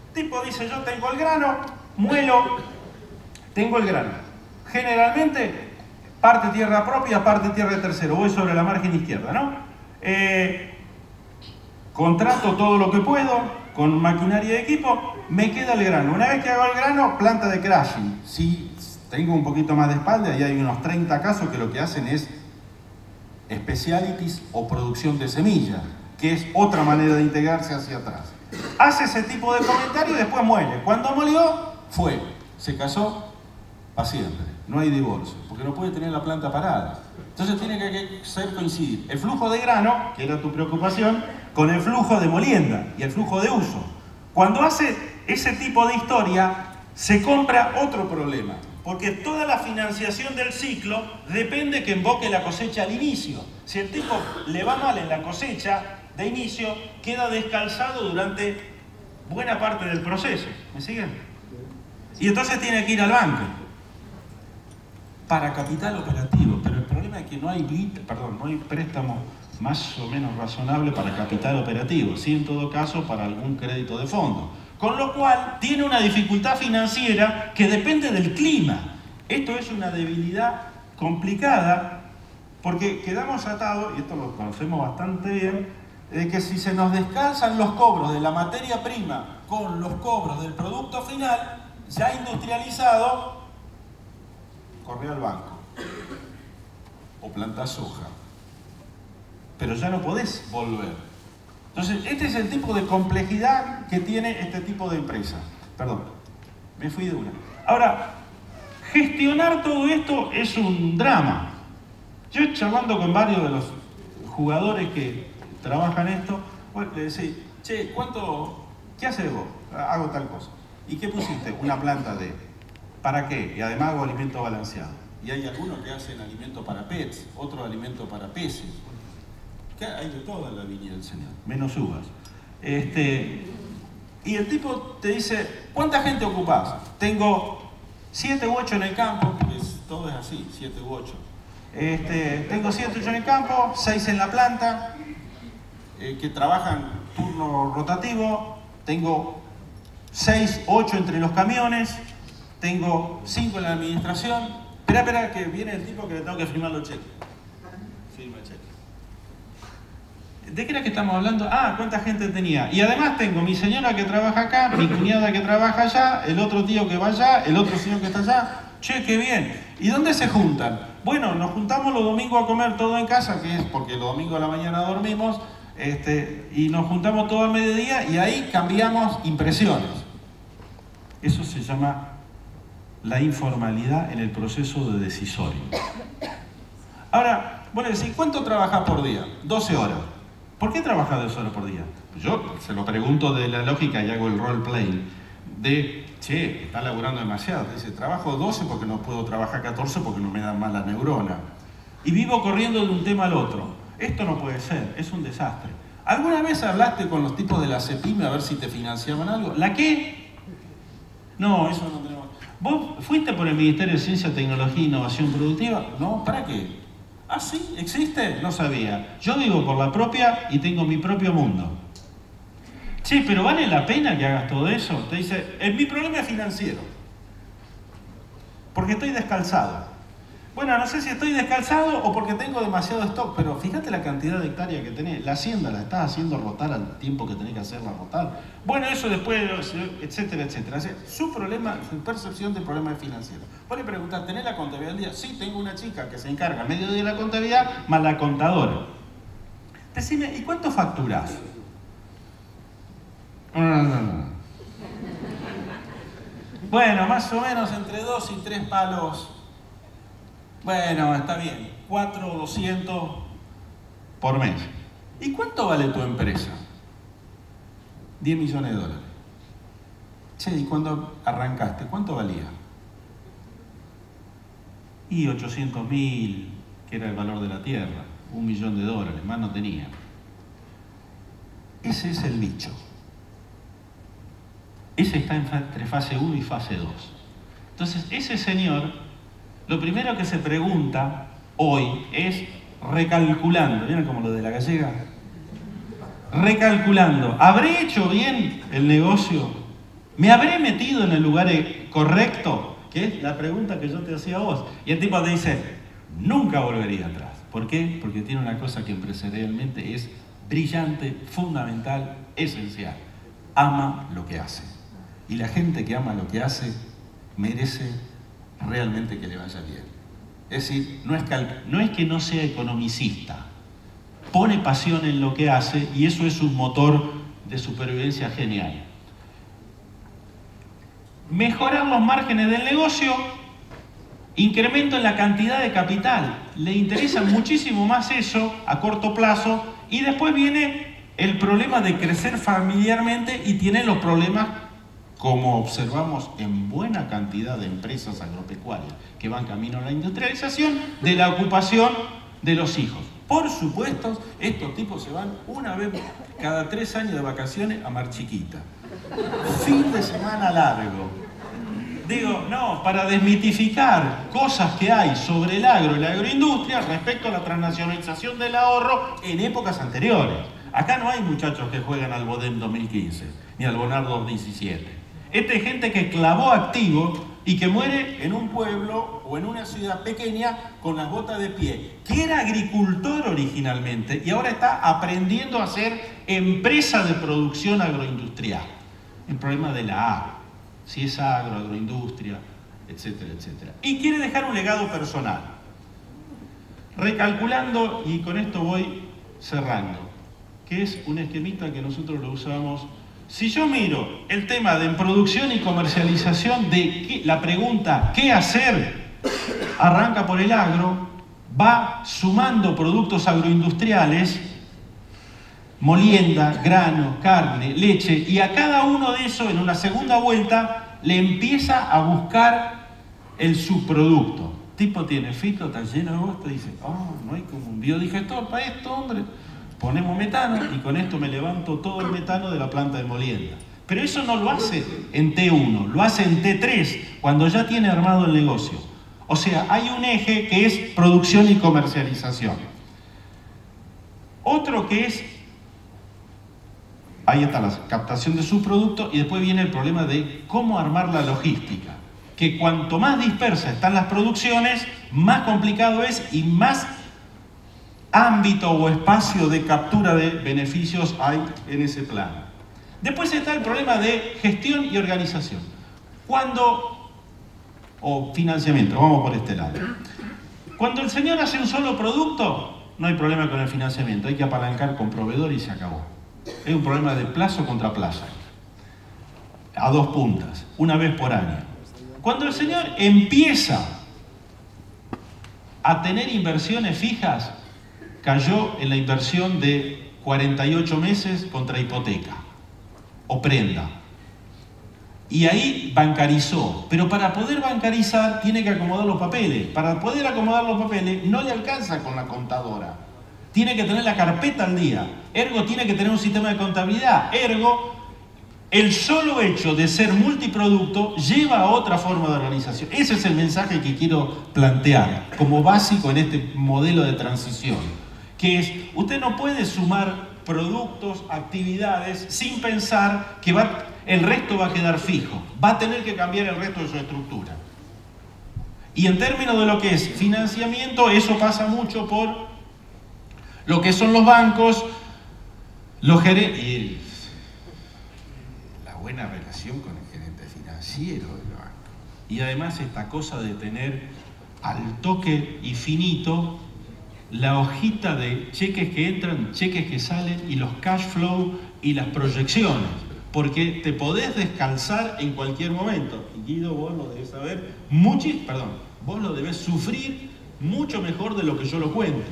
El tipo dice, yo tengo el grano, muelo, tengo el grano. Generalmente, parte tierra propia, parte tierra de tercero. Voy sobre la margen izquierda, ¿no? Contrato todo lo que puedo con maquinaria de equipo, me queda el grano. Una vez que hago el grano, planta de crushing. Si tengo un poquito más de espalda, y hay unos 30 casos que lo que hacen es specialities o producción de semillas, que es otra manera de integrarse hacia atrás. Hace ese tipo de comentario y después muele. Cuando molió, fue. Se casó para siempre. No hay divorcio, porque no puede tener la planta parada. Entonces tiene que ser coincidir el flujo de grano, que era tu preocupación, con el flujo de molienda y el flujo de uso. Cuando hace ese tipo de historia, se compra otro problema, porque toda la financiación del ciclo depende que invoque la cosecha al inicio. Si el tipo le va mal en la cosecha de inicio, queda descalzado durante buena parte del proceso. ¿Me siguen? Y entonces tiene que ir al banco para capital operativo, pero el problema es que no hay préstamo más o menos razonable para capital operativo, sí en todo caso para algún crédito de fondo. Con lo cual tiene una dificultad financiera que depende del clima. Esto es una debilidad complicada porque quedamos atados, y esto lo conocemos bastante bien, de que si se nos descalzan los cobros de la materia prima con los cobros del producto final, ya industrializado, corre al banco o plantás soja, pero ya no podés volver. Entonces, este es el tipo de complejidad que tiene este tipo de empresa. Perdón, me fui de una. Ahora, gestionar todo esto es un drama. Yo charlando con varios de los jugadores que trabajan esto, bueno, le decía, che, ¿qué haces vos? Hago tal cosa. ¿Y qué pusiste? Una planta de... ¿Para qué? Y además hago alimento balanceado. Y hay algunos que hacen alimento para pets, otro alimento para peces. Hay de todo en la viña del Señor, menos uvas. Y el tipo te dice, ¿cuánta gente ocupás? Tengo 7 u 8 en el campo, que es todo es así, 7 u 8. Tengo 7 u 8 en el campo, 6 en la planta, que trabajan turno rotativo, tengo 6, 8 entre los camiones, tengo 5 en la administración. Espera, que viene el tipo que le tengo que firmar los cheques. Firma el cheque. ¿De qué era que estamos hablando? Ah, ¿cuánta gente tenía? Y además tengo mi señora que trabaja acá, mi cuñada que trabaja allá, el otro tío que va allá, el otro señor que está allá. Che, qué bien. ¿Y dónde se juntan? Bueno, nos juntamos los domingos a comer todo en casa, que es porque los domingos a la mañana dormimos, y nos juntamos todo al mediodía y ahí cambiamos impresiones. Eso se llama la informalidad en el proceso de decisorio. Ahora, bueno, decís, ¿cuánto trabajas por día? 12 horas. ¿Por qué trabajas 12 horas por día? Pues yo se lo pregunto de la lógica y hago el role-play de, che, está laburando demasiado. Dice, trabajo 12 porque no puedo trabajar 14 porque no me dan más la neurona. Y vivo corriendo de un tema al otro. Esto no puede ser, es un desastre. ¿Alguna vez hablaste con los tipos de la CEPIME a ver si te financiaban algo? ¿La qué? No, eso no tenemos. ¿Vos fuiste por el Ministerio de Ciencia, Tecnología e Innovación Productiva? No, ¿para qué? Ah, sí, ¿existe? No sabía. Yo vivo por la propia y tengo mi propio mundo. Sí, pero ¿vale la pena que hagas todo eso? Te dice, mi problema es financiero. Porque estoy descalzado. Bueno, no sé si estoy descalzado o porque tengo demasiado stock, pero fíjate la cantidad de hectáreas que tenés. La hacienda la estás haciendo rotar al tiempo que tenés que hacerla rotar. Bueno, eso después, etcétera, etcétera. O sea, su problema, su percepción del problema es financiero. Vos le preguntás, ¿tenés la contabilidad al día? Sí, tengo una chica que se encarga a mediodía de la contabilidad, más la contadora. Decime, ¿y cuánto facturás? No. Bueno, más o menos entre 2 y 3 palos. Bueno, está bien, 4 o 200 por mes. ¿Y cuánto vale tu empresa? 10 millones de dólares. Che, ¿y cuando arrancaste, cuánto valía? Y 800.000, que era el valor de la tierra, $1 millón, más no tenía. Ese es el bicho. Ese está entre fase 1 y fase 2. Entonces, ese señor, lo primero que se pregunta hoy es recalculando. ¿Vieron como lo de la gallega? Recalculando. ¿Habré hecho bien el negocio? ¿Me habré metido en el lugar correcto? Que es la pregunta que yo te hacía a vos. Y el tipo te dice, nunca volvería atrás. ¿Por qué? Porque tiene una cosa que empresarialmente es brillante, fundamental, esencial. Ama lo que hace. Y la gente que ama lo que hace merece realmente que le vaya bien. Es decir, no es que no sea economicista, pone pasión en lo que hace y eso es un motor de supervivencia genial. Mejorar los márgenes del negocio, incremento en la cantidad de capital. Le interesa muchísimo más eso a corto plazo y después viene el problema de crecer familiarmente y tiene los problemas, como observamos en buena cantidad de empresas agropecuarias que van camino a la industrialización, de la ocupación de los hijos. Por supuesto, estos tipos se van una vez cada 3 años de vacaciones a Mar Chiquita. Fin de semana largo. Digo, no, para desmitificar cosas que hay sobre el agro y la agroindustria respecto a la transnacionalización del ahorro en épocas anteriores. Acá no hay muchachos que juegan al Bodem 2015, ni al Bonardo 17. Esta es gente que clavó activo y que muere en un pueblo o en una ciudad pequeña con las botas de pie, que era agricultor originalmente y ahora está aprendiendo a ser empresa de producción agroindustrial. El problema de la A, si es agroindustria, etcétera, etcétera. Y quiere dejar un legado personal. Recalculando, y con esto voy cerrando, que es un esquemita que nosotros lo usamos. Si yo miro el tema de producción y comercialización de la pregunta ¿qué hacer? Arranca por el agro, va sumando productos agroindustriales, molienda, grano, carne, leche, y a cada uno de esos en una segunda vuelta le empieza a buscar el subproducto. Tipo tiene fito, está lleno de bosta, dice, no hay como un biodigestor para esto, hombre. Ponemos metano y con esto me levanto todo el metano de la planta de molienda. Pero eso no lo hace en T1, lo hace en T3, cuando ya tiene armado el negocio. O sea, hay un eje que es producción y comercialización. Otro que es, ahí está la captación de subproducto, y después viene el problema de cómo armar la logística. Que cuanto más dispersas están las producciones, más complicado es y más ámbito o espacio de captura de beneficios hay en ese plano. Después está el problema de gestión y organización. O financiamiento, vamos por este lado. Cuando el señor hace un solo producto, no hay problema con el financiamiento, hay que apalancar con proveedor y se acabó. Es un problema de plazo contra plazo, a dos puntas, una vez por año. Cuando el señor empieza a tener inversiones fijas, cayó en la inversión de 48 meses contra hipoteca o prenda. Y ahí bancarizó. Pero para poder bancarizar tiene que acomodar los papeles. Para poder acomodar los papeles no le alcanza con la contadora. Tiene que tener la carpeta al día. Ergo tiene que tener un sistema de contabilidad. Ergo, el solo hecho de ser multiproducto lleva a otra forma de organización. Ese es el mensaje que quiero plantear como básico en este modelo de transición. Que es, usted no puede sumar productos, actividades, sin pensar que el resto va a quedar fijo. Va a tener que cambiar el resto de su estructura. Y en términos de lo que es financiamiento, eso pasa mucho por lo que son los bancos, los gerentes, y la buena relación con el gerente financiero del banco. Y además esta cosa de tener al toque y finito la hojita de cheques que entran, cheques que salen y los cash flow y las proyecciones, porque te podés descalzar en cualquier momento. Guido, vos lo debes saber, vos lo debes sufrir mucho mejor de lo que yo lo cuento.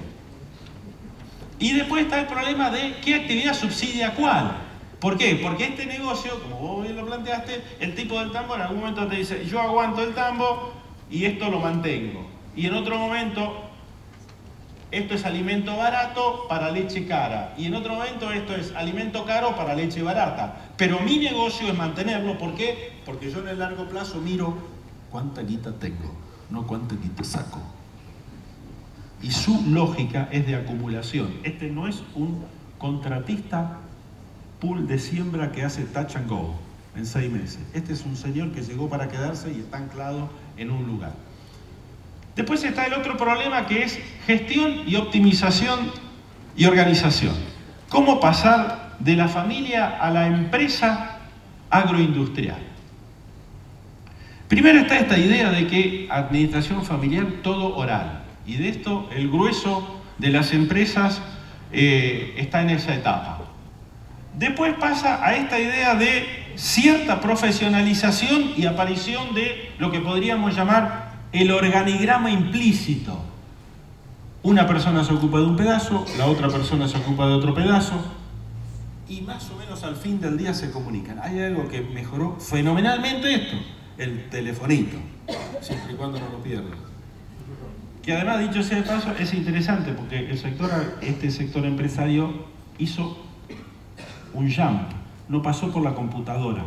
Y después está el problema de qué actividad subsidia cuál. ¿Por qué? Porque este negocio, como vos bien lo planteaste, el tipo del tambo en algún momento te dice, yo aguanto el tambo y esto lo mantengo. Y en otro momento, esto es alimento barato para leche cara. Y en otro momento esto es alimento caro para leche barata. Pero mi negocio es mantenerlo. ¿Por qué? Porque yo en el largo plazo miro cuánta guita tengo, no cuánta guita saco. Y su lógica es de acumulación. Este no es un contratista pool de siembra que hace touch and go en 6 meses. Este es un señor que llegó para quedarse y está anclado en un lugar. Después está el otro problema que es gestión y optimización y organización. ¿Cómo pasar de la familia a la empresa agroindustrial? Primero está esta idea de que administración familiar todo oral. Y de esto el grueso de las empresas está en esa etapa. Después pasa a esta idea de cierta profesionalización y aparición de lo que podríamos llamar el organigrama implícito. Una persona se ocupa de un pedazo, la otra persona se ocupa de otro pedazo, y más o menos al fin del día se comunican. Hay algo que mejoró fenomenalmente esto, el telefonito, siempre y cuando no lo pierdas. Que además, dicho sea de paso, es interesante porque este sector empresario hizo un jump, no pasó por la computadora,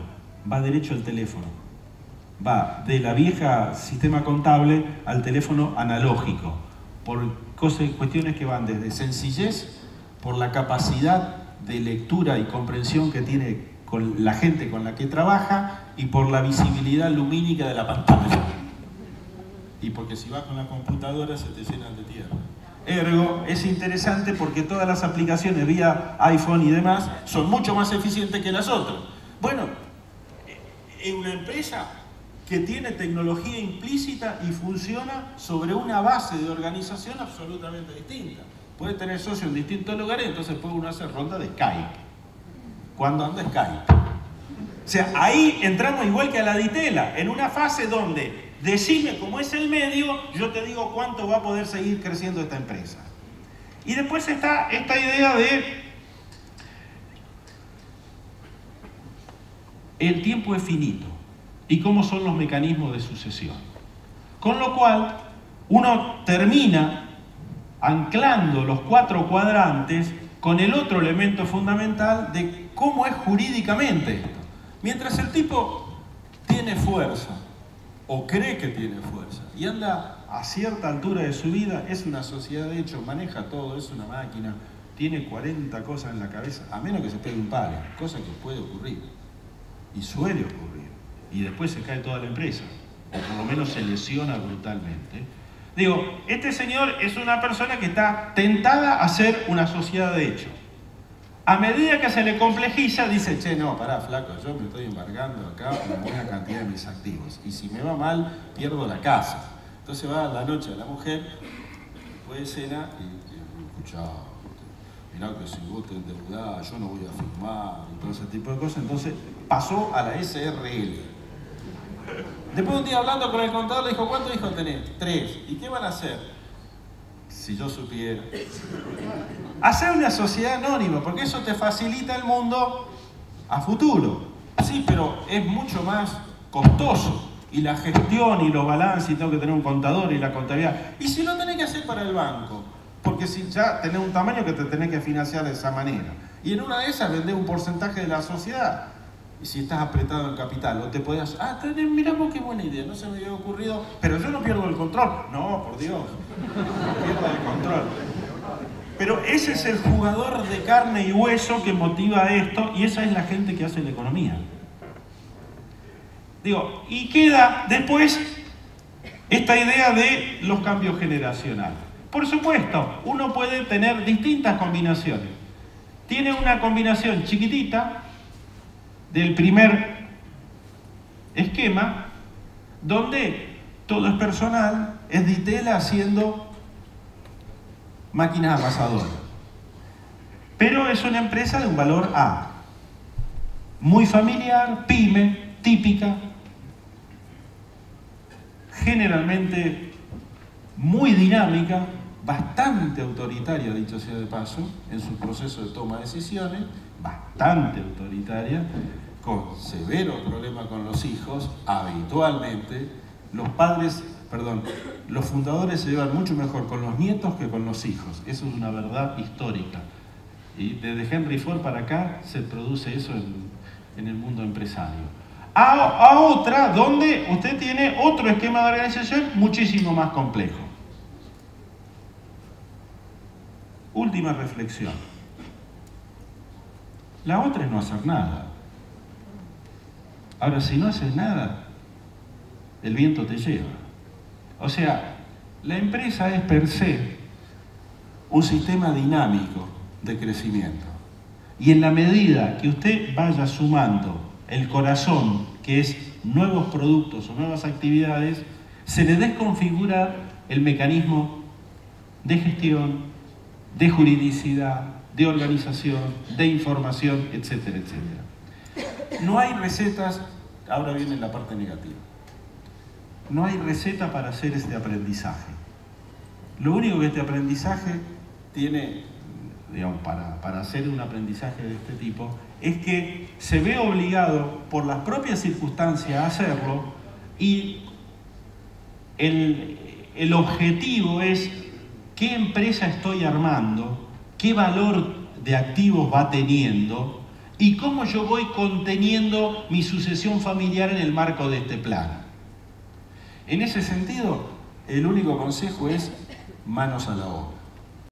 va derecho al teléfono. Va de la vieja sistema contable al teléfono analógico, por cuestiones que van desde sencillez, por la capacidad de lectura y comprensión que tiene con la gente con la que trabaja y por la visibilidad lumínica de la pantalla. Y porque si vas con la computadora se te llenan de tierra. Ergo, es interesante porque todas las aplicaciones vía iPhone y demás son mucho más eficientes que las otras. Bueno, en una empresa que tiene tecnología implícita y funciona sobre una base de organización absolutamente distinta. Puede tener socios en distintos lugares, entonces puede uno hacer ronda de Skype. Cuando anda Skype. O sea, ahí entramos igual que a la ditela, en una fase donde decime cómo es el medio, yo te digo cuánto va a poder seguir creciendo esta empresa. Y después está esta idea de el tiempo es finito y cómo son los mecanismos de sucesión. Con lo cual, uno termina anclando los 4 cuadrantes con el otro elemento fundamental de cómo es jurídicamente esto. Mientras el tipo tiene fuerza, o cree que tiene fuerza, y anda a cierta altura de su vida, es una sociedad de hecho, maneja todo, es una máquina, tiene 40 cosas en la cabeza, a menos que se pegue un palo, cosa que puede ocurrir, y suele ocurrir, y después se cae toda la empresa, o por lo menos se lesiona brutalmente. Digo, este señor es una persona que está tentada a ser una sociedad de hecho. A medida que se le complejiza, dice, che, no, pará, flaco, yo me estoy embargando acá con buena cantidad de mis activos. Y si me va mal, pierdo la casa. Entonces va a la noche a la mujer, después de cena, y escuchá, mirá que si vos te endeudás, yo no voy a firmar, y todo ese tipo de cosas. Entonces pasó a la SRL. Después de un día hablando con el contador, le dijo, ¿cuántos hijos tenés? 3. ¿Y qué van a hacer? Si yo supiera. Hacer una sociedad anónima, porque eso te facilita el mundo a futuro. Sí, pero es mucho más costoso. Y la gestión y los balances, y tengo que tener un contador y la contabilidad. Y si lo tenés que hacer para el banco, porque si ya tenés un tamaño que te tenés que financiar de esa manera. Y en una de esas vendés un porcentaje de la sociedad. Y si estás apretado en capital, o te podías... Ah, miramos qué buena idea, no se me había ocurrido, pero yo no pierdo el control. No, por Dios, no pierdo el control. Pero ese es el jugador de carne y hueso que motiva esto, y esa es la gente que hace la economía. Digo, y queda después esta idea de los cambios generacionales. Por supuesto, uno puede tener distintas combinaciones. Tiene una combinación chiquitita del primer esquema, donde todo es personal, es Ditela haciendo máquinas amasadoras. Pero es una empresa de un valor A, muy familiar, pyme, típica, generalmente muy dinámica, bastante autoritaria, dicho sea de paso, en su proceso de toma de decisiones, bastante autoritaria, con severos problemas con los hijos. Habitualmente los fundadores se llevan mucho mejor con los nietos que con los hijos. Eso es una verdad histórica. Y desde Henry Ford para acá se produce eso en el mundo empresario. A otra donde usted tiene otro esquema de organización muchísimo más complejo. Última reflexión. La otra es no hacer nada. Ahora, si no haces nada, el viento te lleva. O sea, la empresa es per se un sistema dinámico de crecimiento. Y en la medida que usted vaya sumando el corazón, que es nuevos productos o nuevas actividades, se le desconfigura el mecanismo de gestión, de juridicidad, de organización, de información, etcétera, etcétera. No hay recetas, ahora viene la parte negativa. No hay receta para hacer este aprendizaje. Lo único que este aprendizaje tiene, digamos, para hacer un aprendizaje de este tipo, es que se ve obligado por las propias circunstancias a hacerlo, y el objetivo es qué empresa estoy armando, qué valor de activos va teniendo y cómo yo voy conteniendo mi sucesión familiar en el marco de este plan. En ese sentido, el único consejo es manos a la obra.